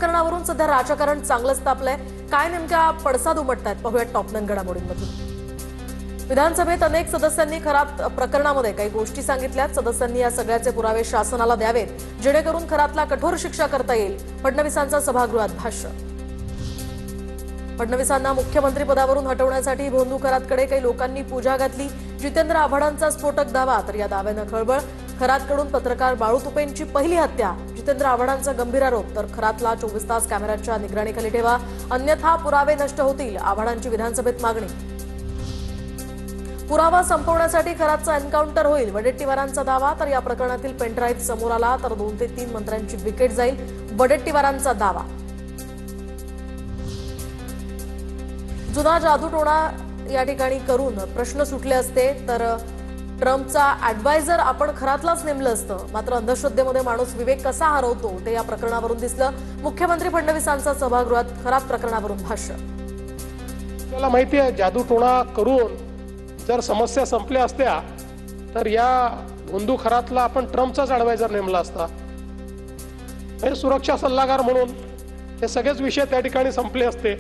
प्रकरणावरून सध्या राजकारण चांगलंच तापलंय। काय नेमक्या पडसाद उमटतायत पाहूयात टॉप 9 घडामोडींमधून। विधानसभेत अनेक सदस्यांनी खरात प्रकरणामध्ये काही गोष्टी सांगितल्यात। सदस्यांनी या सगळ्याचे पुरावे शासनाला द्यावेत जेणेकरून खरातला कठोर शिक्षा करता येईल। फडणवीसांचा सभागृहात भाष्य। फडणवीसांना मुख्यमंत्री पदावरून हटवण्यासाठी भोंदू खरातकडे काही लोकांनी पूजा घातली। जितेंद्र आव्हाडांचा स्फोटक दावा, तर या दाव्यानं खळबळ। खरातकडून पत्रकार बाळू तुपेंची पहिली हत्या। जितेंद्र आव्हाडांचा गंभीर आरोप, तर खरातला 24 तास कॅमेऱ्याच्या निगराणीखाली ठेवा अन्यथा पुरावे नष्ट होतील। आव्हाडांची विधानसभेत मागणी। पुरावा संपवण्यासाठी खरातचा एन्काउंटर होईल, वडेट्टीवारांचा दावा। तर या प्रकरणातील पेनड्राईव्ह समोर आला तर 2 ते 3 मंत्र्यांची विकेट जाईल, वडेट्टीवारांचा दावा। जुना जादूटोणा या ठिकाणी करून प्रश्न सुटले असते तर ट्रम्पचा ऍडवायझर आपण खरातलाच नेमलं असतं। मात्र अंधश्रद्धेमध्ये माणूस विवेक कसा हरवतो ते या प्रकरणावरून दिसलं। मुख्यमंत्री फडणवीसांचा सभागृहात खरात प्रकरणावरून भाष्य। आपल्याला माहिती आहे, जादूटोणा करून जर समस्या संपल्या असत्या तर या भोंदू खरातला आपण ट्रम्पचाच ऍडवायझर नेमला असता। हे सुरक्षा सल्लागार म्हणून हे सगळेच विषय त्या ठिकाणी संपले असते।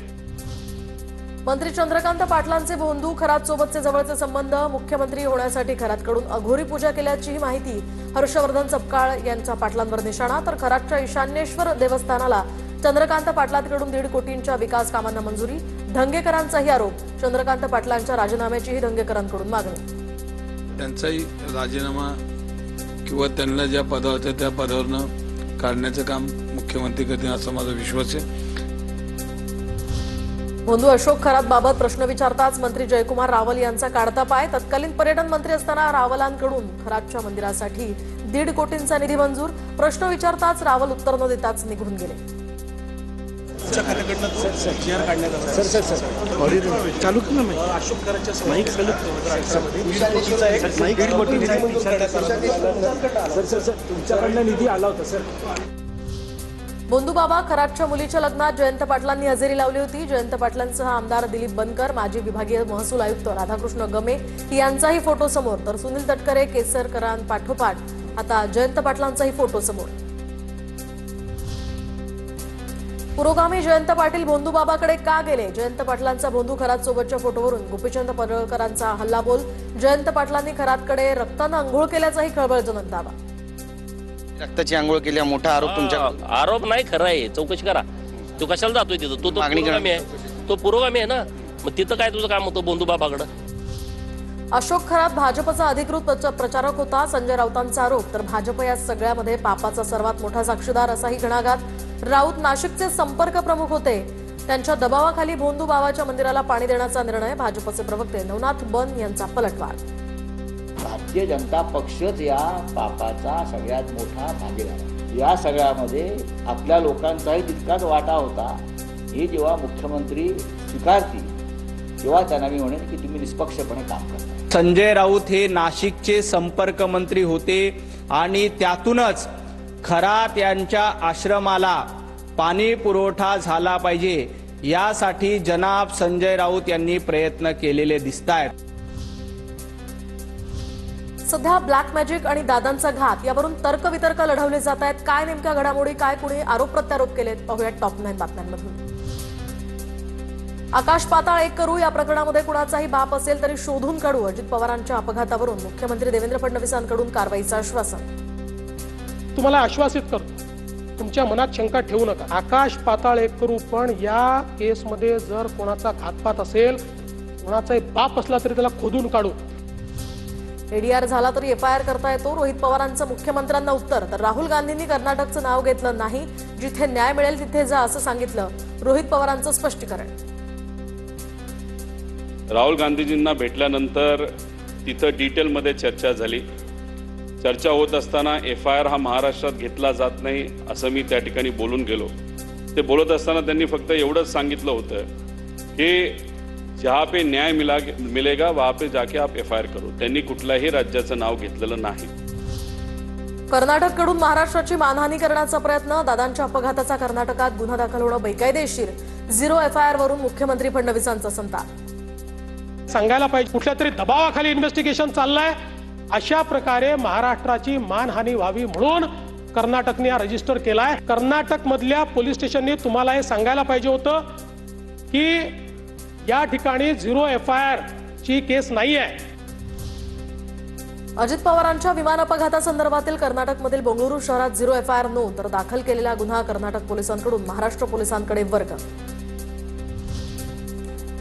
मंत्री चंद्रकांत पाटलांचे भोंदू खरात सोबतचे जवळचे संबंध। मुख्यमंत्री होण्यासाठी खरातकडून अघोरी पूजा केल्याची माहिती। हर्षवर्धन चपकाळ यांचा पाटलांवर निशाणा, तर खरातच्या ईशान्येश्वर देवस्थानाला चंद्रकांत पाटलांकडून 1.5 कोटींच्या विकास कामांना मंजुरी। धंगेकरांचाही आरोप, चंद्रकांत पाटलांच्या राजीनाम्याचीही धंगेकरांकडून मागणी। त्यांचाही राजीनामा किंवा त्यांना ज्या पदावर होते त्या पदावरनं काढण्याचं काम मुख्यमंत्री करतील असा माझा विश्वास आहे। भोंदू अशोक खरात बाबत प्रश्न विचारताच मंत्री जयकुमार रावल यांचा काढता पाय। तत्कालीन पर्यटन मंत्री असताना रावलांकडून खरातच्या मंदिरासाठी 1.5 कोटींचा निधी मंजूर। प्रश्न विचारताच रावल उत्तर न देताच निघून गेले। निधी आला होता सर। भोंदू बाबा खरातच्या मुलीच्या लग्नात जयंत पाटलांनी हजेरी लावली होती। जयंत पाटलांसह आमदार दिलीप बनकर, माजी विभागीय महसूल आयुक्त राधाकृष्ण गमे यांचाही फोटो समोर। तर सुनील तटकरे, केसरकरांपाठोपाठ आता जयंत पाटलांचाही फोटो समोर। पुरोगामी जयंत पाटील भोंदू बाबाकडे का गेले? जयंत पाटलांचा भोंदू खरात सोबतच्या फोटोवरून गोपीचंद पडळकरांचा हल्लाबोल। जयंत पाटलांनी खरातकडे रक्तानं अंघोळ केल्याचाही खळबळजनक दावा। रक्ताची आंघोळ केल्या मोठा आरोप तुमच्या। आरोप नाही, खरं आहे, चौकशी करा। तू कशाला जातोय तिथं? तो पुरोगामी आहे, तो पुरोगामी आहे ना, मग तिथं काय तुझं काम होतं भोंदू बाबाकडं? अशोक खरात भाजपचा अधिकृत प्रचारक होता, संजय राऊतांचा आरोप। तर भाजप या सगळ्यामध्ये पापाचा सर्वात मोठा साक्षीदार असाही घणाघात। राऊत नाशिकचे संपर्क प्रमुख होते, त्यांच्या दबावाखाली भोंदू बाबाच्या मंदिराला पाणी देण्याचा निर्णय। भाजपचे प्रवक्ते नवनाथ बन यांचा पलटवार। भारतीय जनता पक्षच या पापाचा सगळ्यात मोठा भागीदार। या सगळ्यामध्ये आपल्या लोकांचाही तितकाच वाटा होता। हे जेव्हा मुख्यमंत्री स्वीकारतील तेव्हा त्यांना मी म्हणेन की तुम्ही निष्पक्षपणे काम करा। संजय राऊत हे नाशिकचे संपर्क मंत्री होते आणि त्यातूनच खरात यांच्या आश्रमाला पाणी पुरवठा झाला पाहिजे यासाठी जनाब संजय राऊत यांनी प्रयत्न केलेले दिसतायत। सध्या ब्लॅक मॅजिक आणि दादांचा घात यावरून तर्कवितर्क लढवले जात आहेत। काय नेमक्या घडामोडी, काय कुणी आरोप प्रत्यारोप केलेत पाहूयात टॉप 9 बातम्यांमधून। आकाश पाताळ एक करू, या प्रकरणामध्ये कुणाचाही बाप असेल तरी शोधून काढू। अजित पवारांच्या अपघातावरून मुख्यमंत्री देवेंद्र फडणवीसांकडून कारवाईचं आश्वासन। तुम्हाला आश्वासित करतो, तुमच्या मनात शंका ठेवू नका। आकाश पाताळ एक करू, पण या केसमध्ये जर कोणाचा घातपात असेल, कोणाचाही बाप असला तरी त्याला खोदून काढू। एडीआर झाला तरी एफआयआर करता येतो, रोहित पवारांचं मुख्यमंत्र्यांना उत्तर। तर राहुल गांधींनी कर्नाटकचं नाव घेतलं नाही, जिथे न्याय मिळेल तिथे जा असं सांगितलं। रोहित पवारांचं स्पष्टीकरण। राहुल गांधीजींना भेटल्यानंतर तिथं डिटेलमध्ये चर्चा झाली। चर्चा होत असताना एफआयआर हा महाराष्ट्रात घेतला जात नाही असं मी त्या ठिकाणी बोलून गेलो। ते बोलत असताना त्यांनी फक्त एवढंच सांगितलं होतं की जहाँ पे न्याय मिलेगा वहां पे जाके आप एफआयआर करो। त्यांनी कुठल्याही राज्याचं नाव घेतलेलं नाही। कर्नाटककडून महाराष्ट्राची मानहानी करण्याचा प्रयत्न, दादांच्या अपघाताचा कर्नाटकात गुन्हा दाखल होणं बेकायदेशीर। 0 एफआयआर वरून मुख्यमंत्री फडणवीसांचा संताप। सांगायला पाहिजे, कुठल्या तरी दबावाखाली इन्व्हेस्टिगेशन चाललंय, अशा प्रकारे महाराष्ट्राची मानहानी व्हावी म्हणून कर्नाटकने हा रजिस्टर केलाय. कर्नाटक मधल्या पोलीस स्टेशनने तुम्हाला हे सांगायला पाहिजे होतं की या ठिकाणी 0 FIR ची केस नाही आहे. अजित पवारांच्या विमान अपघातासंदर्भातील कर्नाटकमधील बंगळुरू शहरात 0 FIR नोंद तर दाखल केलेला गुन्हा कर्नाटक पोलिसांकडून महाराष्ट्र पोलिसांकडे वर्ग.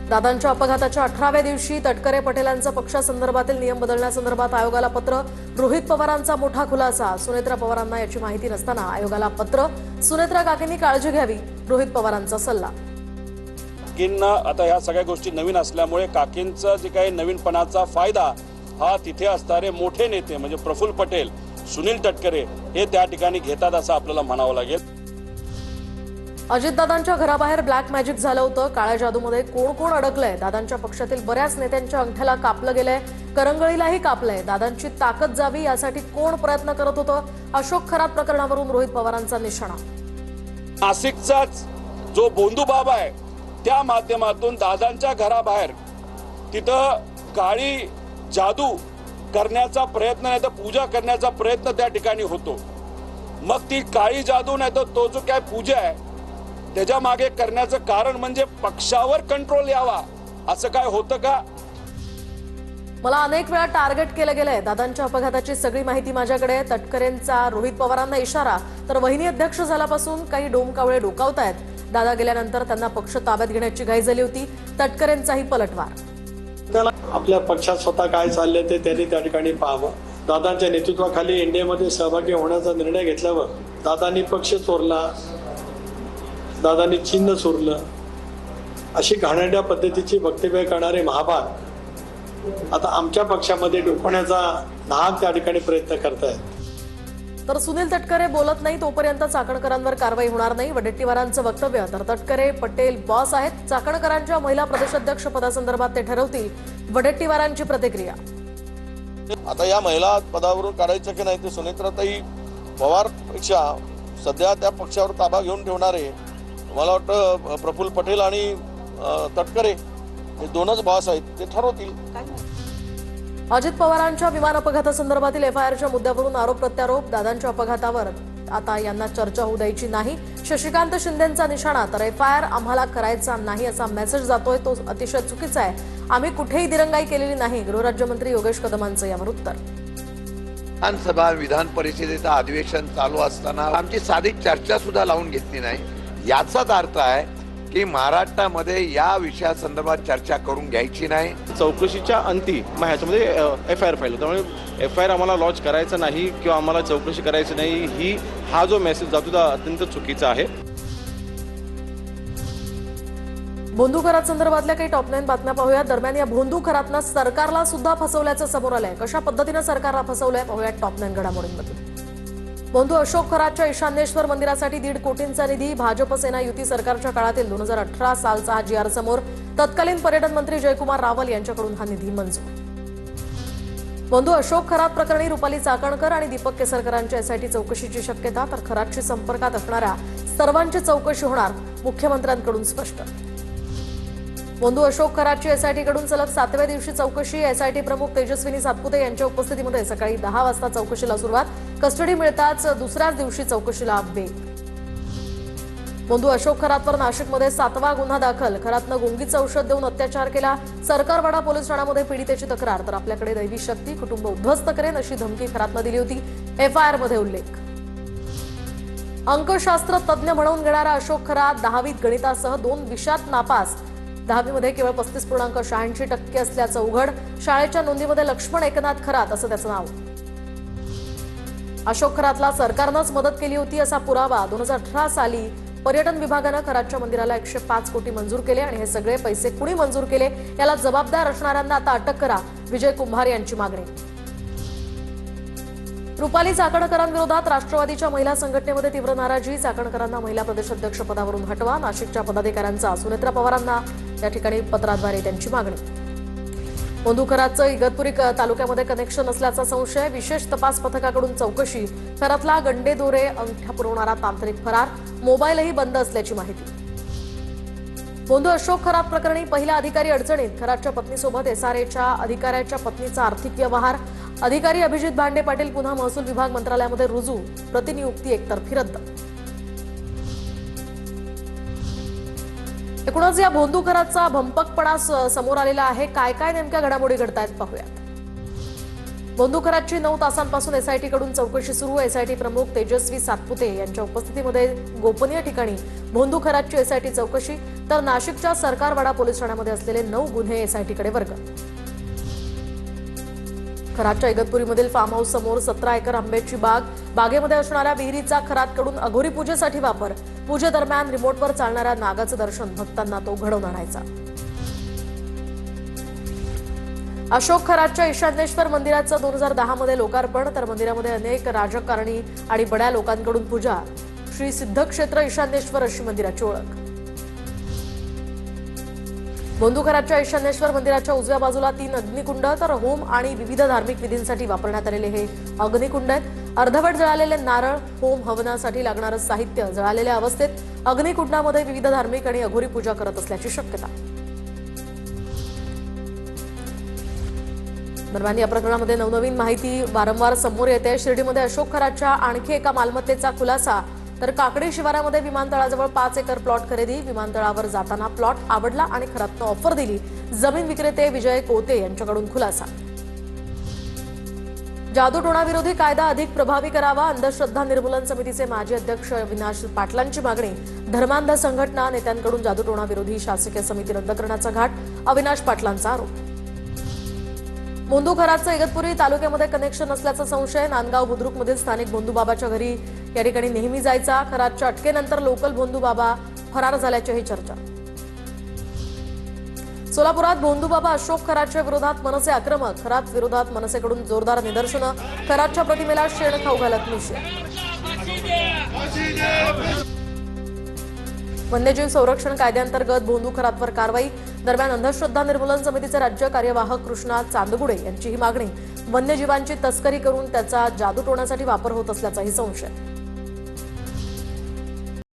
दादांच्या अपघाताच्या 18व्या दिवशी तटकरे पटेलांचा पक्षासंदर्भातील नियम बदलण्यासंदर्भात आयोगाला पत्र. रोहित पवारांचा मोठा खुलासा. सुनेत्रा पवारांना याची माहिती नसताना आयोगाला पत्र. सुनेत्रा काकींनी काळजी घ्यावी, रोहित पवारांचा सल्ला. काकींना आता ह्या सगळ्या गोष्टी नवीन असल्यामुळे काकींचा जे काही नवीनपणाचा फायदा हा तिथे असणारे मोठे नेते म्हणजे प्रफुल्ल पटेल, सुनील तटकरे हे त्या ठिकाणी घेतात असं आपल्याला म्हणावं लागेल. अजितदादांच्या घराबाहेर ब्लॅक मॅजिक झालं होतं. काळ्या जादूमध्ये कोण कोण अडकलंय? दादांच्या पक्षातील बऱ्याच नेत्यांच्या अंगठ्याला कापलं गेलंय, करंगळीलाही कापलंय. दादांची ताकद जावी यासाठी कोण प्रयत्न करत होतं? अशोक खरात प्रकरणावरून रोहित पवारांचा निशाणा. नाशिकचाच जो बोंधू बाबा आहे त्या माध्यमातून दादांच्या घराबाहेर तिथं काळी जादू करण्याचा प्रयत्न नाही तर पूजा करण्याचा प्रयत्न त्या ठिकाणी होतो. मग ती काळी जादू नाही तर तो जो काय पूजा आहे त्याच्या मागे करण्याचं कारण म्हणजे पक्षावर कंट्रोल यावा असं काय होतं का? मला अनेक वेळा टार्गेट केलं गेलंय. दादांच्या अपघाताची सगळी माहिती माझ्याकडे. तटकरेंचा रोहित पवारांना इशारा. तर वहिनी अध्यक्ष झाल्यापासून काही डोमकावळे डोकावतायत. दादा गेल्यानंतर त्यांना पक्ष ताब्यात घेण्याची घाई झाली होती. तटकरेंचाही पलटवार. त्याला आपल्या पक्षात स्वतः काय चाललंय ते त्यांनी त्या ठिकाणी पाहावं. दादांच्या नेतृत्वाखाली एनडीएमध्ये सहभागी होण्याचा निर्णय घेतल्यावर दादांनी पक्ष चोरला, दादांनी चिन्ह चोरलं, अशी घाणेरड्या पद्धतीची वक्तव्य करणारे महाभाग आता आमच्या पक्षामध्ये डोकवण्याचा नाहक त्या ठिकाणी प्रयत्न करतायत. तर सुनील तटकरे बोलत नाही तोपर्यंत चाकणकरांवर कारवाई होणार नाही. वडेट्टीवारांचं वक्तव्य. तर तटकरे पटेल बॉस आहेत. चाकणकरांच्या महिला प्रदेशाध्यक्ष पदासंदर्भात ते ठरवतील. वडेट्टीवारांची प्रतिक्रिया. आता या महिला पदावरून काढायचं की नाही ते सुनेत्राताई पवार पेक्षा सध्या त्या पक्षावर ताबा घेऊन ठेवणारे मला वाटतं प्रफुल्ल पटेल आणि तटकरे हे दोनच बॉस आहेत, ते ठरवतील. अजित पवारांच्या विमान अपघातासंदर्भातील FIRच्या मुद्द्यावरून आरोप प्रत्यारोप. दादांच्या अपघातावर आता यांना चर्चा होऊ द्यायची नाही. शशिकांत शिंदेंचा निशाणा. तर FIR आम्हाला करायचा नाही असा मेसेज जातोय, तो अतिशय चुकीचा आहे. आम्ही कुठेही दिरंगाई केलेली नाही. गृहराज्यमंत्री योगेश कदमांचं यावर उत्तर. विधानसभा विधान परिषदेचं अधिवेशन चालू असताना आमची साधी चर्चा सुद्धा लावून घेतली नाही. याचाच अर्थ आहे की महाराष्ट्रामध्ये या विषयासंदर्भात चर्चा करून घ्यायची नाही. चौकशीच्या अंती मग ह्याच्यामध्ये FIR फाईल होतो. त्यामुळे FIR आम्हाला लॉन्च करायचं नाही किंवा आम्हाला चौकशी करायची नाही हा जो मेसेज जातो तो अत्यंत चुकीचा आहे. भोंदू खरात संदर्भातल्या काही टॉप 9 बातम्या पाहूयात. दरम्यान या भोंदू खरातनं सरकारला सुद्धा फसवल्याचं समोर आलंय. कशा पद्धतीनं सरकारला फसवलंय पाहूयात टॉप 9 घडामोडींमध्ये. भोंदू अशोक खरातच्या ईशान्येश्वर मंदिरासाठी 1.5 कोटींचा निधी. भाजप सेना युती सरकारच्या काळातील 2018 सालचा हा GR समोर. तत्कालीन पर्यटन मंत्री जयकुमार रावल यांच्याकडून हा निधी मंजूर. भोंदू अशोक खरात प्रकरणी रुपाली चाकणकर आणि दीपक केसरकरांच्या SIT चौकशीची शक्यता. तर खरातशी संपर्कात असणाऱ्या सर्वांची चौकशी होणार, मुख्यमंत्र्यांकडून स्पष्ट. भोंदू अशोक खरातची SIT कडून सलग 7व्या दिवशी चौकशी. SIT प्रमुख तेजस्विनी सातपुते यांच्या उपस्थितीमध्ये सकाळी 10 वाजता चौकशीला सुरुवात. कस्टडी मिळताच दुसऱ्याच दिवशी चौकशीला वेग. भोंदू अशोक खरातवर नाशिकमध्ये 7वा गुन्हा दाखल. खरातनं गुंगीचं औषध देऊन अत्याचार केला. सरकारवाडा पोलीस ठाण्यामध्ये पीडितेची तक्रार. तर आपल्याकडे दैवी शक्ती, कुटुंब उद्ध्वस्त करेन अशी धमकी खरातनं दिली होती. FIR मध्ये उल्लेख. अंकशास्त्र तज्ज्ञ म्हणून घेणारा अशोक खरात 10वीत गणितासह 2 विषयात नापास. 10वीमध्ये केवळ 35.86% असल्याचं उघड. शाळेच्या नोंदीमध्ये लक्ष्मण एकनाथ खरात असं त्याचं नाव. अशोक खरातला सरकारनंच मदत केली होती असा पुरावा. 2018 साली पर्यटन विभागानं खरातच्या मंदिराला 105 कोटी मंजूर केले आणि हे सगळे पैसे कुणी मंजूर केले याला जबाबदार असणाऱ्यांना आता अटक करा, विजय कुंभार यांची मागणी. रुपाली चाकणकरांविरोधात राष्ट्रवादीच्या महिला संघटनेमध्ये तीव्र नाराजी. चाकणकरांना महिला प्रदेशाध्यक्ष पदावरून हटवा. नाशिकच्या पदाधिकाऱ्यांचा सुनेत्रा पवारांना या ठिकाणी पत्राद्वारे त्यांची मागणी. भोंदू खरातचं इगतपुरी तालुक्यामध्ये कनेक्शन असल्याचा संशय. विशेष तपास पथकाकडून चौकशी. खरातला गंडेदोरे अंगठ्या पुरवणारा तांत्रिक फरार. मोबाईलही बंद असल्याची माहिती. भोंदू अशोक खरात प्रकरणी पहिला अधिकारी अडचणीत. खरातच्या पत्नीसोबत SRAच्या अधिकाऱ्याच्या पत्नीचा आर्थिक व्यवहार. अधिकारी अभिजित भांडे पाटील पुन्हा महसूल विभाग मंत्रालयामध्ये रुजू, प्रतिनियुक्ती एकतर्फी रद्द. एकूणच या भोंदू खराचा भंपकपणा समोर आलेला आहे. काय काय नेमक्या घडामोडी घडतायत पाहूयात. भोंदू खराची 9 तासांपासून एसआयटी कडून चौकशी सुरू. एसआयटी प्रमुख तेजस्वी सातपुते यांच्या उपस्थितीमध्ये गोपनीय ठिकाणी भोंदू खराची एसआयटी चौकशी. तर नाशिकच्या सरकारवाडा पोलीस ठाण्यामध्ये असलेले 9 गुन्हे एसआयटीकडे वर्ग. खराडच्या इगतपुरीमधील फार्म हाऊस समोर 17 एकर आंब्याची बाग, बागेमध्ये असणाऱ्या विहिरीचा खराडकडून अघोरी पूजेसाठी वापर. पूजेदरम्यान रिमोटवर चालणाऱ्या नागाचं दर्शन भक्तांना तो घडवून आणायचा. अशोक खराडच्या ईशान्येश्वर मंदिराचं 2010 मध्ये लोकार्पण. तर मंदिरामध्ये अनेक राजकारणी आणि बड्या लोकांकडून पूजा. श्री सिद्धक्षेत्र ईशान्येश्वर अशी मंदिराची ओळख. भोंदू खराडच्या ईशान्येश्वर मंदिराच्या उजव्या बाजूला 3 अग्निकुंड, तर होम आणि विविध धार्मिक विधींसाठी वापरण्यात आलेले हे अग्निकुंड आहेत. अर्धवट जळालेले नारळ, होम हवनासाठी लागणारं साहित्य जळालेल्या अवस्थेत अग्निकुंडामध्ये विविध धार्मिक आणि अघोरी पूजा करत असल्याची शक्यता. दरम्यान या प्रकरणामध्ये नवनवीन माहिती वारंवार समोर येते. शिर्डीमध्ये अशोक खराडच्या आणखी एका मालमत्तेचा खुलासा. तर काकडी शिवारामध्ये विमानतळाजवळ 5 एकर प्लॉट खरेदी. विमानतळावर जाताना प्लॉट आवडला आणि खरातनं ऑफर दिली. जमीन विक्रेते विजय कोते यांच्याकडून खुलासा. जादूटोणाविरोधी कायदा अधिक प्रभावी करावा. अंधश्रद्धा निर्मूलन समितीचे माजी अध्यक्ष अविनाश पाटलांची मागणी. धर्मांध संघटना नेत्यांकडून जादूटोणाविरोधी शासकीय समिती रद्द करण्याचा घाट. अविनाश पाटलांचा आरोप. भोंदू खराचं इगतपुरी तालुक्यामध्ये कनेक्शन असल्याचा संशय. नांदगाव बुद्रुकमधील स्थानिक भोंदू बाबाच्या घरी या ठिकाणी नेहमी जायचा. खराच्या अटकेनंतर लोकल भोंदू बाबा फरार झाल्याचीही चर्चा. सोलापुरात भोंदू बाबा अशोक खराच्या विरोधात मनसे आक्रमक. खरात विरोधात मनसेकडून जोरदार निदर्शनं. खराच्या प्रतिमेला शेण खाऊ घालत निषेध. वन्यजीव संरक्षण कायद्याअंतर्गत भोंदू खरातवर कारवाई. दरम्यान अंधश्रद्धा निर्मूलन समितीचे राज्य कार्यवाहक कृष्णा चांदगुडे यांची ही मागणी. वन्यजीवांची तस्करी करून त्याचा जादूटोण्यासाठी वापर होत असल्याचाही संशय.